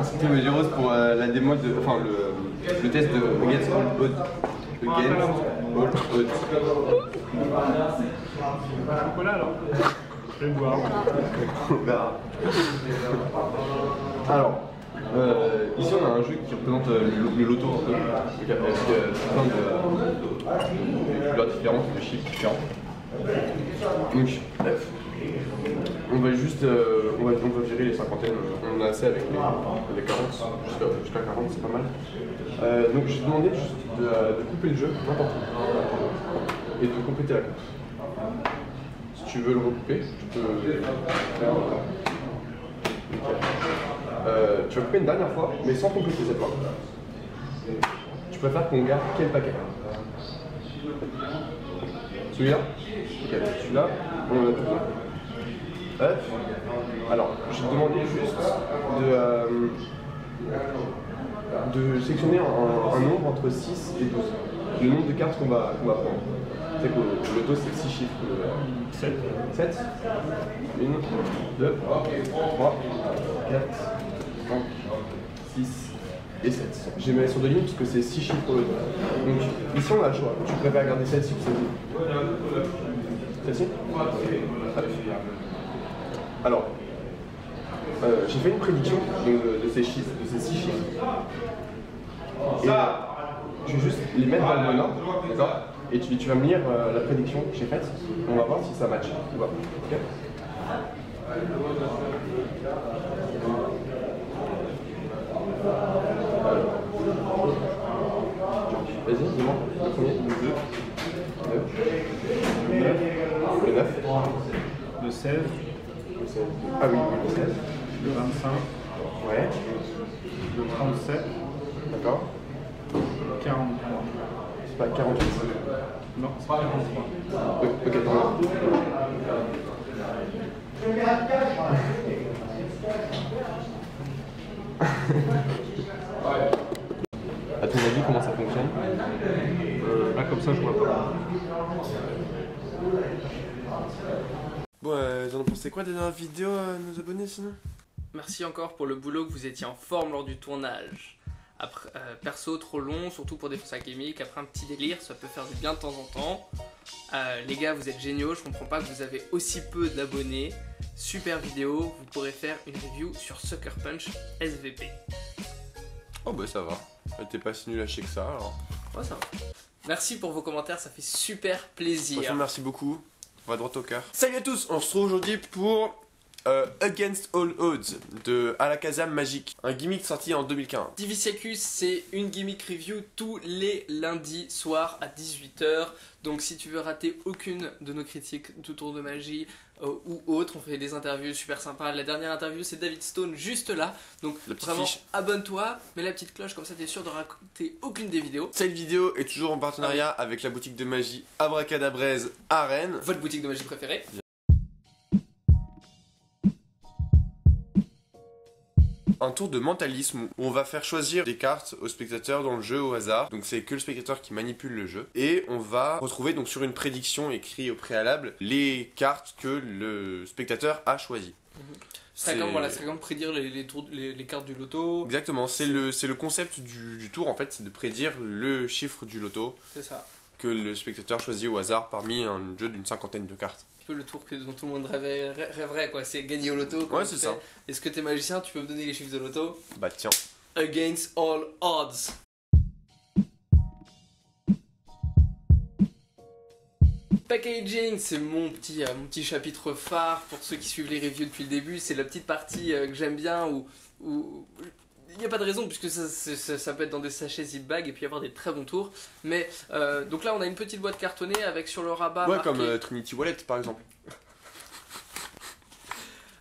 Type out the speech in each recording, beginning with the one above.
C'était Géros pour la démo de. Enfin, le test de Against All Odds. Against All Odds. Chocolat alors. Je vais boire. On verra. Alors, ici on a un jeu qui représente le loto, donc avec plein de couleurs différentes, de chiffres différents. Donc, on va juste on va virer les cinquantaines, on a assez avec les 40, jusqu'à 40 c'est pas mal. Donc je vais te demander juste de couper le jeu n'importe où et de compléter la course. Si tu veux le recouper, tu peux faire. Tu vas couper une dernière fois, mais sans compléter cette fois. Tu préfères qu'on garde quel paquet? Celui-là? Ok, celui-là, on en a tout là. Hop. Alors, je vais te demander juste de sélectionner un nombre entre 6 et 12. Le nombre de cartes qu'on va prendre. Tu sais que le loto c'est 6 chiffres. 7. 7. 1, 2, 3, 4, 5, 6 et 7. J'ai mis sur 2 lignes parce que c'est 6 chiffres au loto. Donc ici on a le choix. Tu préfères garder celle-ci ou celle-ci? Celle-ci? Alors, j'ai fait une prédiction de ces chiffres, de ces 6 chiffres. Et je vais juste les mettre dans le bon ordre, d'accord? Et tu vas me lire la prédiction que j'ai faite. On va voir si ça match ou pas. Okay. Vas-y, dis-moi. Le premier, le 2, 9, le 9, Le 16. le 16. Ah oui, le 16. Le 25. Ouais. Le 37. D'accord. 43. C'est pas 48. Non, c'est 43. Ok, attends. À ton avis, comment ça fonctionne? Là, comme ça, je vois pas. Bon, t'en as pensé quoi de la vidéo, nos abonnés sinon? Merci encore pour le boulot, que vous étiez en forme lors du tournage. Après, perso trop long, surtout pour des fausses gimmick. Après un petit délire, ça peut faire du bien de temps en temps. Les gars, vous êtes géniaux, je comprends pas que vous avez aussi peu d'abonnés. Super vidéo, vous pourrez faire une review sur Sucker Punch SVP. Oh bah ça va, t'es pas si nul à chier que ça alors. Ouais, ça va. Merci pour vos commentaires, ça fait super plaisir. Franchement, merci beaucoup, on va droit au cœur. Salut à tous, on se retrouve aujourd'hui pour Against All Odds de Alakazam Magic, un gimmick sorti en 2015. Divisiacus, c'est une gimmick review tous les lundis soirs à 18 h. Donc si tu veux rater aucune de nos critiques de tour de magie ou autre, on fait des interviews super sympas. La dernière interview c'est David Stone juste là. Donc vraiment abonne-toi, mets la petite cloche comme ça t'es sûr de rater aucune des vidéos. Cette vidéo est toujours en partenariat avec la boutique de magie Abracadabraise à Rennes. Votre boutique de magie préférée. Un tour de mentalisme où on va faire choisir des cartes aux spectateurs dans le jeu au hasard. Donc c'est que le spectateur qui manipule le jeu. Et on va retrouver donc sur une prédiction écrite au préalable les cartes que le spectateur a choisies. C'est comme prédire les cartes du loto. Exactement, c'est le concept du tour en fait, c'est de prédire le chiffre du loto. C'est ça. Que le spectateur choisit au hasard parmi un jeu d'une cinquantaine de cartes. Le tour dont tout le monde rêverait quoi, c'est gagner au loto. Ouais, c'est ça. Est-ce que t'es magicien, tu peux me donner les chiffres de loto? Bah tiens. Against all odds. Packaging, c'est mon petit chapitre phare pour ceux qui suivent les reviews depuis le début. C'est la petite partie que j'aime bien où il n'y a pas de raison puisque ça peut être dans des sachets zip-bag et puis avoir des très bons tours. Mais donc là on a une petite boîte cartonnée avec sur le rabat ouais, marqué, comme Trinity Wallet par exemple.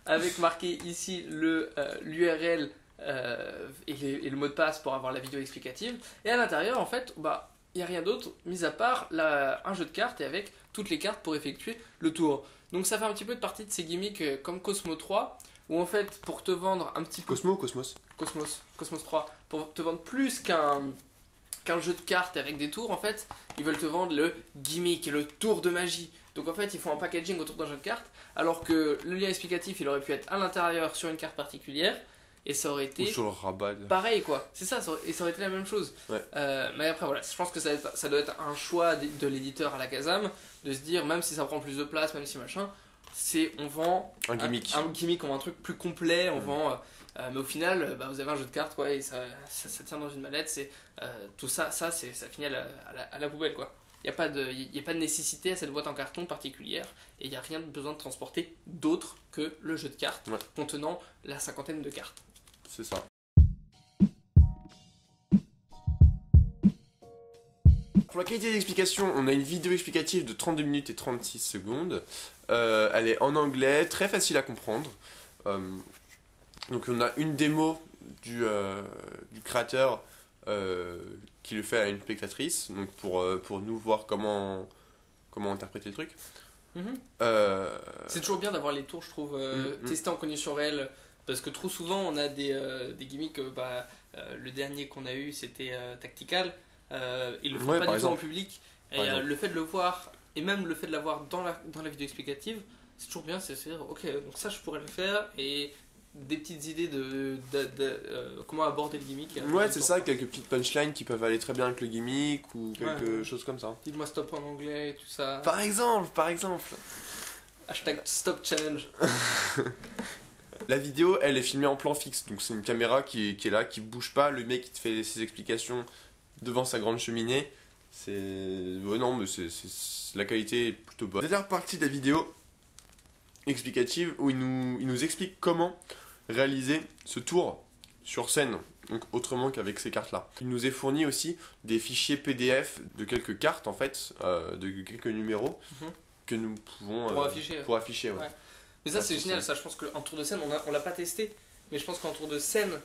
Avec marqué ici l'URL et le mot de passe pour avoir la vidéo explicative. Et à l'intérieur en fait bah il n'y a rien d'autre mis à part un jeu de cartes et avec toutes les cartes pour effectuer le tour. Donc ça fait un petit peu de partie de ces gimmicks comme Cosmo 3 où en fait pour te vendre un petit peu... Cosmos 3, pour te vendre plus qu'un jeu de cartes avec des tours, en fait, ils veulent te vendre le gimmick, le tour de magie. Donc en fait, ils font un packaging autour d'un jeu de cartes, alors que le lien explicatif, il aurait pu être à l'intérieur sur une carte particulière, et ça aurait Ou été sur le rabat. pareil quoi, c'est ça, et ça aurait été la même chose. Ouais. Mais après voilà, je pense que ça doit être un choix de l'éditeur à la Kazam, de se dire, même si ça prend plus de place, même si machin, on vend Un gimmick. un gimmick, on vend un truc plus complet, on vend... mais au final, vous avez un jeu de cartes quoi, et ça tient dans une mallette, tout ça, ça finit à la poubelle quoi. Il n'y a pas de nécessité à cette boîte en carton particulière, et il n'y a rien de besoin de transporter d'autre que le jeu de cartes contenant la 50aine de cartes. C'est ça. Pour la qualité d'explication, on a une vidéo explicative de 32 minutes et 36 secondes. Elle est en anglais, très facile à comprendre. Donc on a une démo du créateur qui le fait à une spectatrice, donc pour nous voir comment interpréter le truc. C'est toujours bien d'avoir les tours, je trouve, testés en conditions réelles, parce que trop souvent on a des gimmicks, le dernier qu'on a eu c'était Tactical, ils le font pas du tout en public, et le fait de le voir, et même le fait de l'avoir dans la vidéo explicative, c'est toujours bien, c'est dire ok, donc ça je pourrais le faire, et des petites idées de comment aborder le gimmick. Ouais, c'est ça, quelques petites punchlines qui peuvent aller très bien avec le gimmick ou quelque chose comme ça. Dites-moi stop en anglais et tout ça. Par exemple. Hashtag stop challenge. La vidéo, elle est filmée en plan fixe, donc c'est une caméra qui est là, qui bouge pas. Le mec qui te fait ses explications devant sa grande cheminée. Non, mais la qualité est plutôt bonne. La dernière partie de la vidéo explicative où il nous explique comment réaliser ce tour sur scène, donc autrement qu'avec ces cartes là. Il nous est fourni aussi des fichiers PDF de quelques cartes en fait, de quelques numéros que nous pouvons pour afficher. Ouais. Mais ça c'est génial, ça je pense qu'en tour de scène on l'a pas testé, mais je pense qu'en tour de scène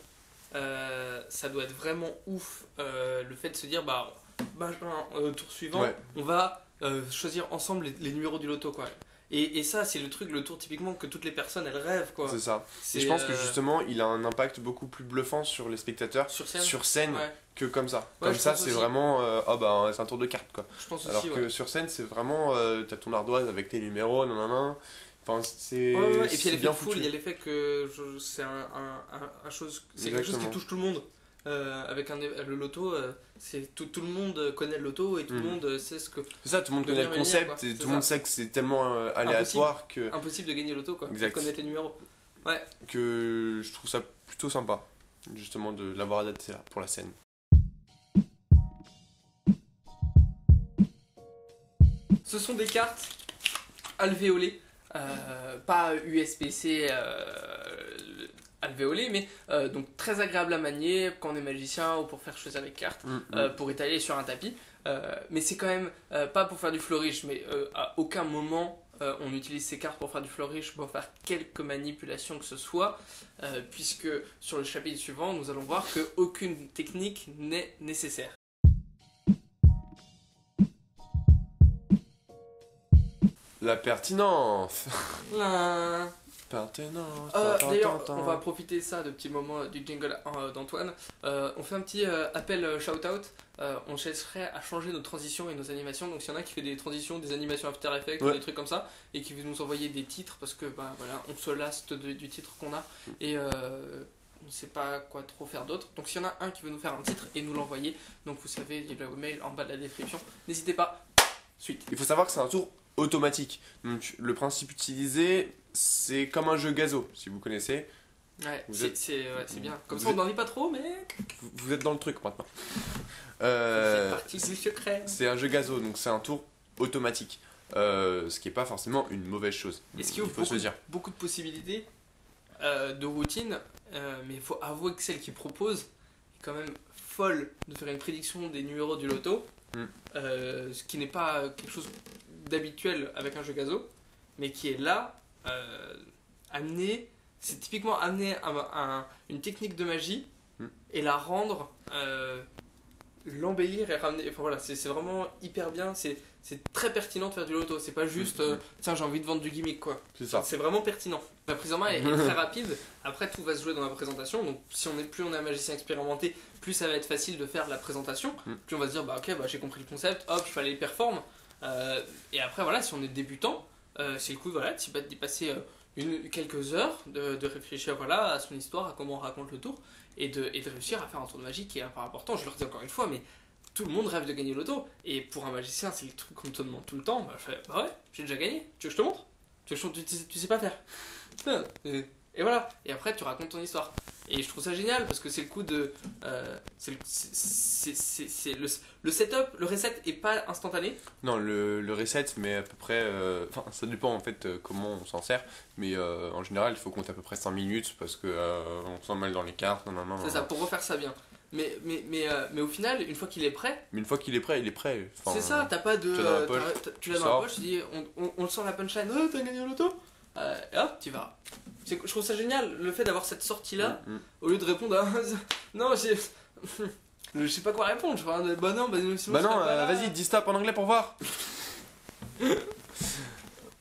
ça doit être vraiment ouf, le fait de se dire tour suivant on va choisir ensemble les numéros du loto quoi. Et ça, c'est le tour typiquement que toutes les personnes elles rêvent quoi. C'est ça. Et je pense que justement, il a un impact beaucoup plus bluffant sur les spectateurs sur scène que comme ça. Comme ça, c'est vraiment c'est un tour de cartes quoi. Je pense alors aussi, que sur scène, c'est vraiment t'as ton ardoise avec tes numéros, nanana. Enfin, c'est et puis il y a l'effet de foule, il y a l'effet que c'est quelque chose qui touche tout le monde. Avec le loto, tout le monde connaît le loto et tout le monde sait ce que. C'est ça, tout le monde connaît le concept et tout le monde sait que c'est tellement aléatoire que. Impossible de gagner le loto quoi. Exact. Connaître les numéros. Ouais. Que je trouve ça plutôt sympa, justement, de l'avoir adapté là pour la scène. Ce sont des cartes alvéolées, pas USPC. Alvéolé, mais donc très agréable à manier quand on est magicien ou pour faire choisir les cartes, pour étaler sur un tapis. Mais c'est quand même pas pour faire du flourish, mais à aucun moment on utilise ces cartes pour faire du flourish, pour faire quelque manipulation que ce soit, puisque sur le chapitre suivant, nous allons voir qu'aucune technique n'est nécessaire. La pertinence. D'ailleurs, on va profiter de petit moment du jingle d'Antoine. On fait un petit appel shout-out. On chercherait à changer nos transitions et nos animations. Donc, s'il y en a qui fait des transitions, des animations After Effects, des trucs comme ça, et qui veut nous envoyer des titres, parce que on se lasse du titre qu'on a et on ne sait pas quoi trop faire d'autre. Donc, s'il y en a un qui veut nous faire un titre et nous l'envoyer, donc vous savez, il y a le mail en bas de la description. N'hésitez pas. Suite. Il faut savoir que c'est un tour automatique. Donc, le principe utilisé, c'est comme un jeu gazo, si vous connaissez. Ouais, c'est bien. Comme ça, on n'en dit pas trop, mais. Vous êtes dans le truc maintenant. C'est partie du secret. C'est un jeu gazo, donc c'est un tour automatique. Ce qui n'est pas forcément une mauvaise chose. Et ce qui ouvre beaucoup de possibilités de routine, mais il faut avouer que celle qui propose est quand même folle de faire une prédiction des numéros du loto, ce qui n'est pas quelque chose d'habituel avec un jeu gazo, mais qui est là, amener, c'est typiquement amener une technique de magie et la rendre, l'embellir et ramener, enfin voilà, c'est vraiment hyper bien, c'est très pertinent de faire du loto, c'est pas juste tiens j'ai envie de vendre du gimmick quoi, c'est vraiment pertinent. La prise en main est très rapide, après tout va se jouer dans la présentation, donc si plus on est un magicien expérimenté, plus ça va être facile de faire la présentation, plus on va se dire ok j'ai compris le concept, hop je fais les perform. Et après voilà, si on est débutant, c'est cool d'y passer quelques heures de réfléchir voilà, à son histoire, à comment on raconte le tour, et de réussir à faire un tour de magie qui est un peu important. Je le redis encore une fois, mais tout le monde rêve de gagner l'auto. Et pour un magicien, c'est le truc qu'on te demande tout le temps. Bah, je fais, bah ouais, j'ai déjà gagné. Tu veux que je te montre? Tu sais pas faire. Et voilà. Et après, tu racontes ton histoire. Et je trouve ça génial parce que c'est le coup de. C'est le setup, le reset est pas instantané. Non, le reset, mais à peu près. Enfin, ça dépend en fait comment on s'en sert. Mais en général, il faut compter à peu près 5 minutes parce que on sent mal dans les cartes. Non, non, non, C'est ça, pour refaire ça bien. Mais au final, une fois qu'il est prêt. Mais une fois qu'il est prêt, il est prêt. Enfin, c'est ça, t'as pas de. Tu l'as dans la poche, tu dis, on le sort la punchline, oh, t'as gagné l'auto. Et hop, tu vas. Je trouve ça génial, le fait d'avoir cette sortie-là, au lieu de répondre à. Non, je sais pas quoi répondre. Je vais bah non, sinon vas-y, dis stop en anglais pour voir.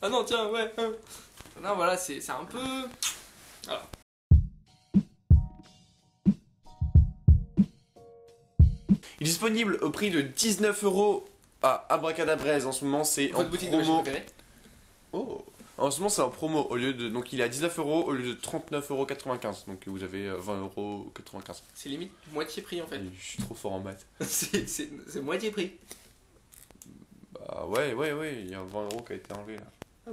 Ah non, tiens, ouais. Non, voilà, c'est un peu. Voilà. Il est disponible au prix de 19€ à Abracadabrez. En ce moment, c'est en promo. Oh. En ce moment, c'est en promo. Donc, il est à 19€ au lieu de 39,95€. Donc, vous avez 20,95€. C'est limite moitié prix en fait. Je suis trop fort en maths. c'est moitié prix. Bah, ouais. Il y a 20€ qui a été enlevé là. Ah,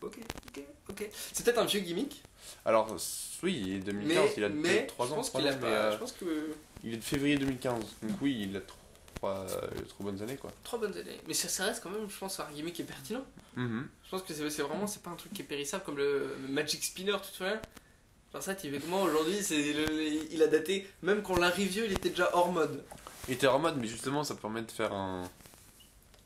ok. C'est peut-être un vieux gimmick. Alors, oui, il est 2015. Il a peut-être 3 ans. Je pense que. Il est de février 2015. Donc, oui, il a 3 bonnes années quoi. 3 bonnes années. Mais ça reste quand même, je pense, un gimmick qui est pertinent. Je pense que c'est vraiment, c'est pas un truc qui est périssable comme le Magic Spinner, tu te souviens? Genre ça, typiquement, aujourd'hui, il a daté, même quand on l'a review, il était déjà hors mode. Il était hors mode, mais justement, ça permet de faire un.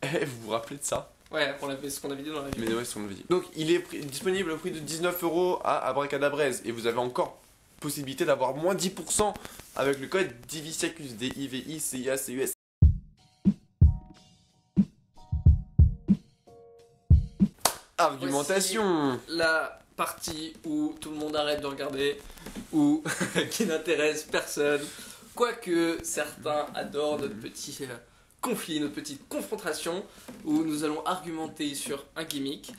Vous vous rappelez de ça? Ouais, ce qu'on avait dit dans la review. Mais ouais, ce qu'on avait dit. Donc, il est disponible au prix de 19€ à Abracadabrez. Et vous avez encore possibilité d'avoir moins 10% avec le code DIVICIACUS, DIVICIACUS. Argumentation. Voici la partie où tout le monde arrête de regarder, ou qui n'intéresse personne. Quoique certains adorent notre petit conflit, notre petite confrontation, où nous allons argumenter sur un gimmick,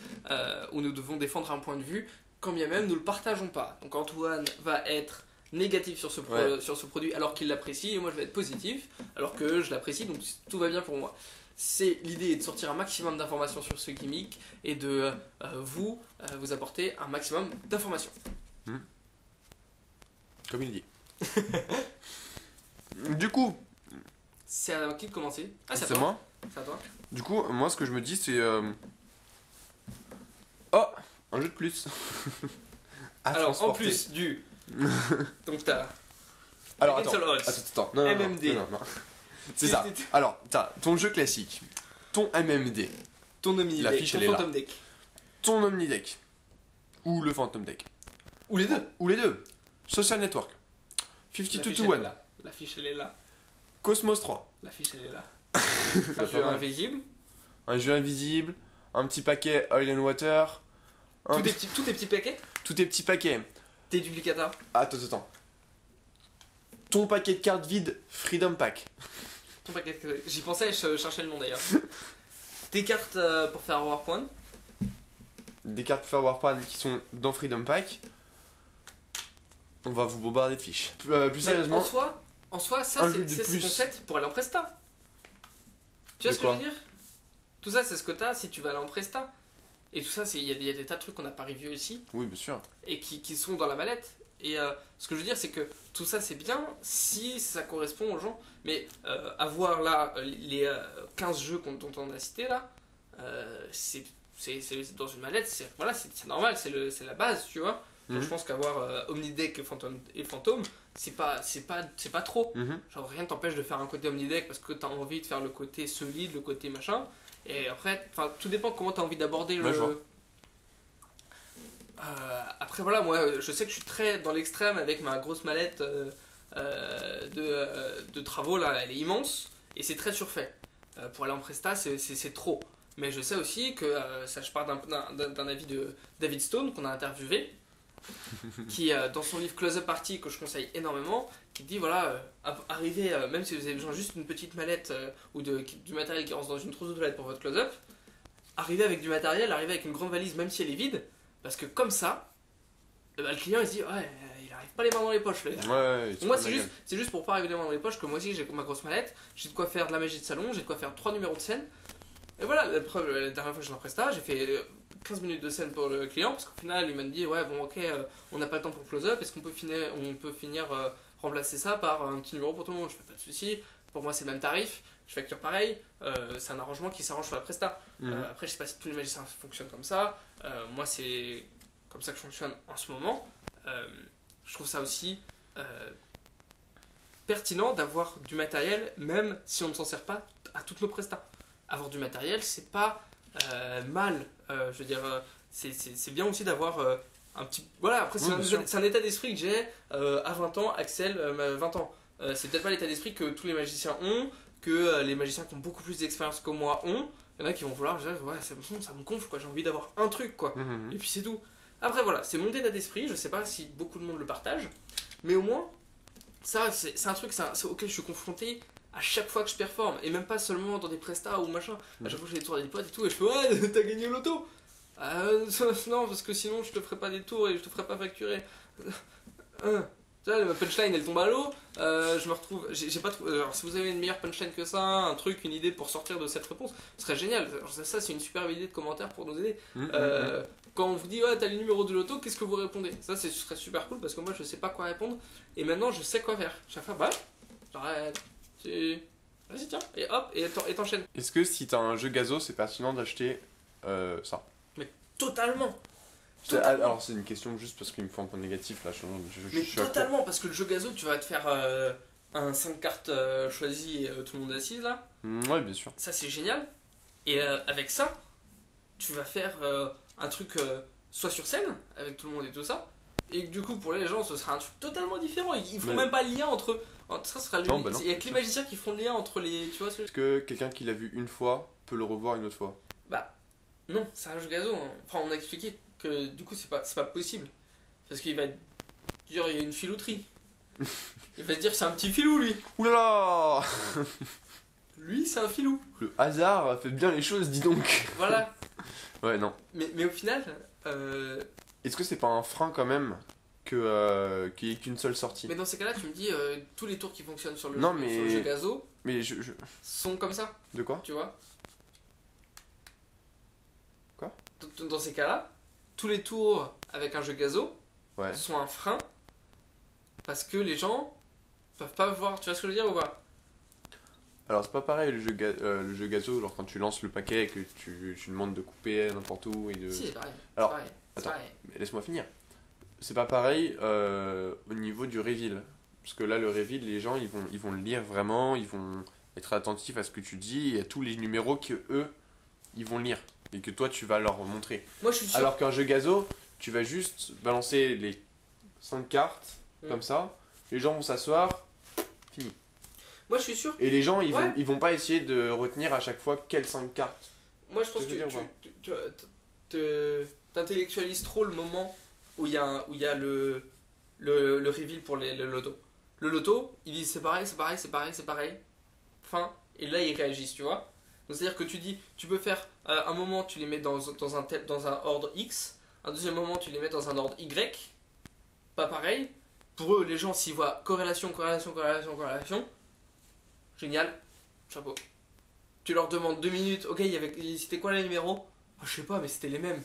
où nous devons défendre un point de vue, quand bien même nous ne le partageons pas. Donc Antoine va être négatif sur ce produit alors qu'il l'apprécie, et moi je vais être positif alors que je l'apprécie, donc tout va bien pour moi. L'idée est de sortir un maximum d'informations sur ce gimmick et de vous apporter un maximum d'informations. Comme il dit. Du coup, c'est à qui de commencer? Ah, c'est moi. C'est à toi. Du coup, moi ce que je me dis c'est oh, un jeu de plus. Alors en plus du donc t'as alors attends. Non, MMD. Non. C'est ça. Alors, t'as ton jeu classique, ton MMD, ton Omnideck, ton Phantom Deck, ton Omnideck, ou le Phantom Deck. Ou les deux. Ou les deux. Social Network. 52 to 1. La fiche elle est là. Cosmos 3. La fiche elle est là. Un jeu invisible. Un jeu invisible. Un petit paquet Oil and Water. Tous tes petits paquets. Tous tes petits paquets. Tes duplicata. Attends. Ton paquet de cartes vides Freedom Pack. Ton paquet de... J'y pensais, je cherchais le nom d'ailleurs. Tes cartes pour faire Warpoint. Des cartes pour faire Warpoint qui sont dans Freedom Pack. On va vous bombarder de fiches. Plus sérieusement. En soi, ça c'est ce qu'on fait pour aller en Presta. Tu vois ce que je veux dire? Tout ça, c'est ce que t'as si tu vas aller en Presta. Et tout ça, il y a des tas de trucs qu'on n'a pas revu aussi. Oui, bien sûr. Et qui sont dans la mallette. Et ce que je veux dire, c'est que tout ça, c'est bien si ça correspond aux gens. Mais avoir là les 15 jeux dont on a cité là, c'est dans une mallette, c'est normal, c'est la base, tu vois. Donc je pense qu'avoir Omnideck et Phantom, c'est pas trop. Genre rien ne t'empêche de faire un côté Omnideck parce que t'as envie de faire le côté solide, le côté machin. Et après, tout dépend de comment t'as envie d'aborder le... après voilà, moi je sais que je suis très dans l'extrême avec ma grosse mallette de travaux là, elle est immense et c'est très surfait. Pour aller en Presta, c'est trop. Mais je sais aussi que, ça je pars d'un avis de David Stone qu'on a interviewé, qui dans son livre Close Up Party que je conseille énormément, qui dit voilà, arrivez, même si vous avez besoin juste d'une petite mallette ou du matériel qui rentre dans une trousse de toilette pour votre close-up, arrivez avec du matériel, arrivez avec une grande valise même si elle est vide, parce que comme ça, bah, le client il se dit ouais, il arrive pas les mains dans les poches le gars. Ouais, Moi c'est juste pour pas arriver les mains dans les poches que moi aussi j'ai ma grosse mallette, j'ai de quoi faire de la magie de salon, j'ai de quoi faire 3 numéros de scène. Et voilà, la dernière fois que je l'ai en presta, j'ai fait 15 minutes de scène pour le client parce qu'au final il m'a dit ouais bon ok on n'a pas le temps pour close-up, est-ce qu'on peut finir remplacer ça par un petit numéro pour tout le monde? Je fais pas de soucis, pour moi c'est le même tarif, je facture pareil, c'est un arrangement qui s'arrange sur la presta. Après je sais pas si tous les magiciens fonctionnent comme ça, moi c'est comme ça que je fonctionne en ce moment. Je trouve ça aussi pertinent d'avoir du matériel même si on ne s'en sert pas à toutes nos prestas. Avoir du matériel c'est pas mal, je veux dire c'est bien aussi d'avoir un petit... Voilà, après c'est un état d'esprit que j'ai à 20 ans, Axel 20 ans. C'est peut-être pas l'état d'esprit que tous les magiciens ont, que les magiciens qui ont beaucoup plus d'expérience que moi ont. Il y en a qui vont vouloir dire ouais ça me gonfle quoi, j'ai envie d'avoir un truc quoi. Et puis c'est tout. Après voilà, c'est mon état d'esprit, je sais pas si beaucoup de monde le partage, mais au moins ça c'est un truc auquel je suis confronté à chaque fois que je performe, et même pas seulement dans des prestats ou machin. À chaque fois que j'ai des tours à des potes et tout, et je fais ouais t'as gagné l'auto. Non parce que sinon je te ferai pas des tours et je te ferai pas facturer. Tu vois, ma punchline elle tombe à l'eau, je me retrouve, j'ai pas trouvé. Alors si vous avez une meilleure punchline que ça, un truc, une idée pour sortir de cette réponse, ce serait génial. Alors, ça c'est une super idée de commentaire pour nous aider. Quand on vous dit ouais t'as le numéro de l'auto, qu'est-ce que vous répondez? Ça ce serait super cool parce que moi je sais pas quoi répondre et maintenant je sais quoi faire. Chaque fois bah j'arrête, vas-y tiens, et hop, et t'enchaînes. Est-ce que si t'as un jeu gazo c'est pertinent d'acheter ça? Mais totalement. Alors c'est une question juste parce qu'il me faut un point négatif là. Mais totalement, parce que le jeu gazo, tu vas te faire un 5 cartes choisies et tout le monde assis là. Ouais, bien sûr. Ça c'est génial. Et avec ça, tu vas faire un truc soit sur scène, avec tout le monde et tout ça. Et du coup, pour les gens, ce sera un truc totalement différent. Ils feront même pas le lien entre. Ça sera il y a que les magiciens qui font le lien entre les. Tu vois ce que... Est-ce que quelqu'un qui l'a vu une fois peut le revoir une autre fois? Bah, non, c'est un jeu gazo. Hein. Enfin, on a expliqué que du coup c'est pas possible parce qu'il va dire il y a une filouterie. Il va se dire que c'est un petit filou lui. Oulala. Lui c'est un filou. Le hasard fait bien les choses, dis donc. Voilà. Ouais non. Mais au final est-ce que c'est pas un frein quand même que qu'il n'y ait qu'une seule sortie? Mais dans ces cas-là tu me dis tous les tours qui fonctionnent sur le, non, sur mais... le jeu gazo je... sont comme ça. De quoi? Tu vois? Quoi? Dans ces cas-là tous les tours avec un jeu gazo sont un frein parce que les gens peuvent pas voir, tu vois ce que je veux dire ou pas? Alors c'est pas pareil le jeu gazo, alors quand tu lances le paquet et que tu demandes de couper n'importe où et de... Si c'est pareil. Alors, pareil. attends, mais laisse-moi finir. C'est pas pareil au niveau du reveal. Parce que là le reveal, les gens ils vont le lire vraiment, ils vont être attentifs à ce que tu dis et à tous les numéros que eux ils vont lire. Et que toi tu vas leur montrer. Moi, je suis sûr. Alors qu'un jeu gazo, tu vas juste balancer les 5 cartes comme ça, les gens vont s'asseoir, fini. Moi je suis sûr. Et les gens ils vont pas essayer de retenir à chaque fois quelles 5 cartes. Moi je pense que tu t'intellectualises trop le moment où il y a le reveal pour le loto. Le loto, ils disent c'est pareil, c'est pareil, c'est pareil, c'est pareil. Fin, et là ils réagissent, tu vois. C'est-à-dire que tu dis, tu peux faire un moment tu les mets dans un ordre X, un deuxième moment tu les mets dans un ordre Y, pas pareil. Pour eux, les gens s'y voient corrélation, corrélation, corrélation, corrélation, génial, chapeau. Tu leur demandes 2 minutes, ok, c'était quoi les numéros? Oh, je sais pas, mais c'était les mêmes.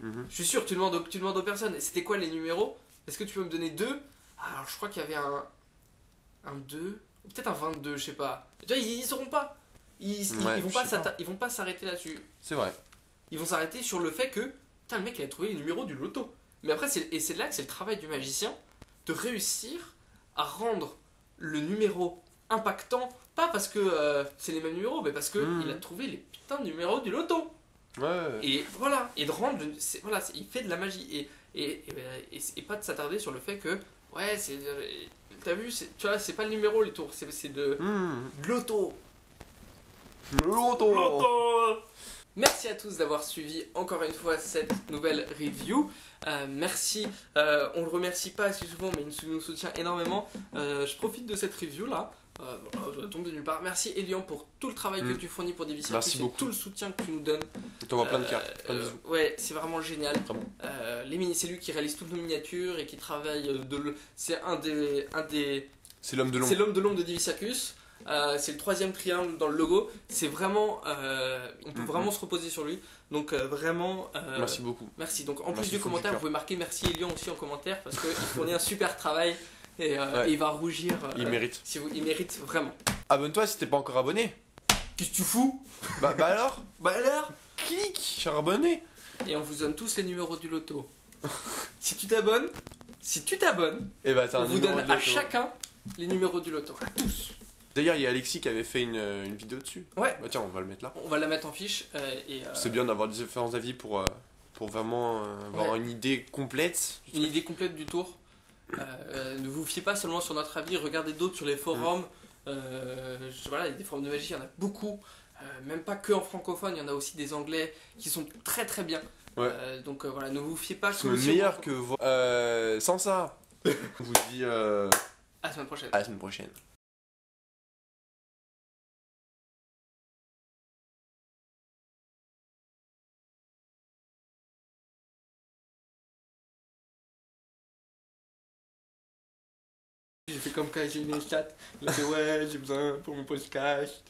Je suis sûr, tu demandes aux personnes, c'était quoi les numéros? Est-ce que tu peux me donner 2? Alors je crois qu'il y avait un 2... Peut-être un 22, je sais pas. Tu vois, ils sauront pas. Ils vont pas s'arrêter là-dessus. C'est vrai. Ils vont s'arrêter sur le fait que putain, le mec il a trouvé les numéros du loto. Mais après, c'est là que c'est le travail du magicien de réussir à rendre le numéro impactant. Pas parce que c'est les mêmes numéros, mais parce que il a trouvé les putains de numéros du loto. Ouais. Et voilà. Et de rendre. Il fait de la magie. Et pas de s'attarder sur le fait que. Ouais, c'est. T'as vu, tu vois, c'est pas le numéro les tours, c'est de l'auto. L'auto. Merci à tous d'avoir suivi encore une fois cette nouvelle review. Merci, on le remercie pas assez souvent, mais il nous soutient énormément. Je profite de cette review là tomber nulle part. Merci Elian pour tout le travail que tu fournis pour Divi Circus. Merci beaucoup. Tout le soutien que tu nous donnes. On t'envoie plein de cartes, plein de bisous. Ouais, c'est vraiment génial. Vraiment. C'est lui qui réalise toutes nos miniatures et qui travaille c'est C'est l'homme de l'ombre. c'est l'homme de l'ombre de Divi Circus. C'est le 3e triangle dans le logo. C'est vraiment, on peut vraiment se reposer sur lui. Donc vraiment. Merci beaucoup. Merci. Donc en Merci, plus du fou commentaire, du vous pouvez marquer merci Elian aussi en commentaire parce qu'il fournit un super travail et il va rougir. Il mérite. Il mérite vraiment. Abonne-toi si t'es pas encore abonné. Qu'est-ce que tu fous? Bah alors Bah alors? clique sur abonner. Et on vous donne tous les numéros du loto. Si tu t'abonnes, Et bah t'as on un vous numéro donne de à loto. chacun les numéros du loto. À tous. D'ailleurs, il y a Alexis qui avait fait une vidéo dessus. Ouais. Bah tiens, on va le mettre là. On va la mettre en fiche C'est bien d'avoir différents avis pour vraiment avoir une idée complète. une idée complète du tour. Ne vous fiez pas seulement sur notre avis, regardez d'autres sur les forums. Voilà, il y a des forums de magie, il y en a beaucoup. Même pas que en francophone, il y en a aussi des anglais qui sont très très bien. Ouais. Donc voilà, ne vous fiez pas C'est que sur meilleur que vous. Sans ça, on vous dit à la semaine prochaine. à la semaine prochaine. J'ai fait comme quand j'ai une stat. Il a fait ouais, j'ai besoin pour mon podcast.